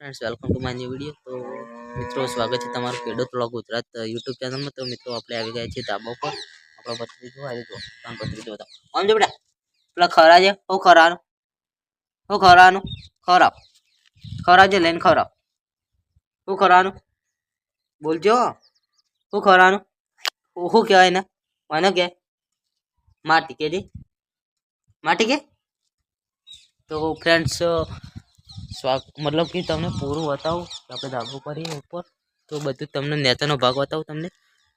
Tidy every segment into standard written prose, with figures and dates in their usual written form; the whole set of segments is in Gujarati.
Friends welcome to my new video. तो मित्रों स्वागत है तमाરું ખેડૂત વ્લોગ ગુજરાત यूट्यूब चैनल में। तो मित्रों આપણે આવી ગયા છીએ ધાબા પર। આપણો પત્રી જો આવી જો કામ પત્રી જો આમ જો બેટા પેલા ખરા છે હું ખરાનું ખરાબ ખરા છે લઈને ખરાબ હું ખરાનું બોલજો હું ખરાનું હું કહેવાય ને મને કે માટી કે દી માટી કે। तो फ्रेंड्स मतलब कि तमने पूરું बताऊं कि આપણે ધાબો કરીએ ઉપર તો બધું તમને નેતાનો ભાગ બતાવું તમને।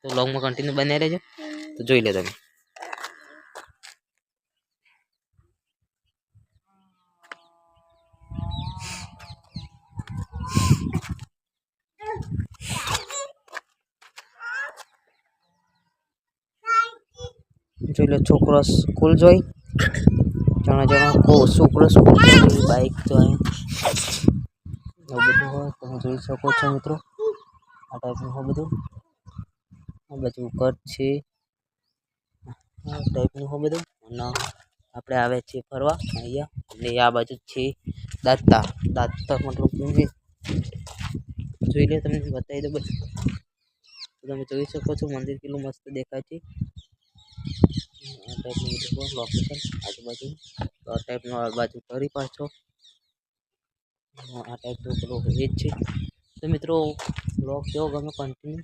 તો વ્લોગમાં કન્ટિન્યુ બન્યા રહેજો તો જોઈ લે તમે। જોઈ લે છોકરો સ્કૂલ જોઈ જણા જણા કો છોકરો સ્કૂલ બાઈક જોઈ એવું બધું હોય તમે જોઈ શકો છો મિત્રો। આ ટાઈપનું હોય બધું આ બધું ઘર છે આ ટાઈપનું હોય બધું। અને આપણે આવે છે ફરવા અહીંયા અને આ બાજુ છે દાતા મતલબ કે જોઈ લે તમને બતાવી દો બધું તમે જોઈ શકો છો મંદિર કેટલું મસ્ત દેખાય છે। આ ટાઈપનું બધું લોકેશન આજુબાજુ આ ટાઈપનું આ બાજુ ફરી પાછો આ ટાઈપનું પેલું એ જ છે। તો મિત્રો બ્લોગ કેવો ગમે કન્ટિન્યુ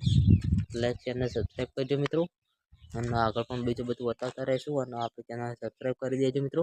લાઈક ચેનલ સબસ્ક્રાઈબ કરજો મિત્રો અને આગળ પણ બીજું બધું બતાવતા રહીશું અને આપણે ચેનલ સબસ્ક્રાઈબ કરી દેજો મિત્રો।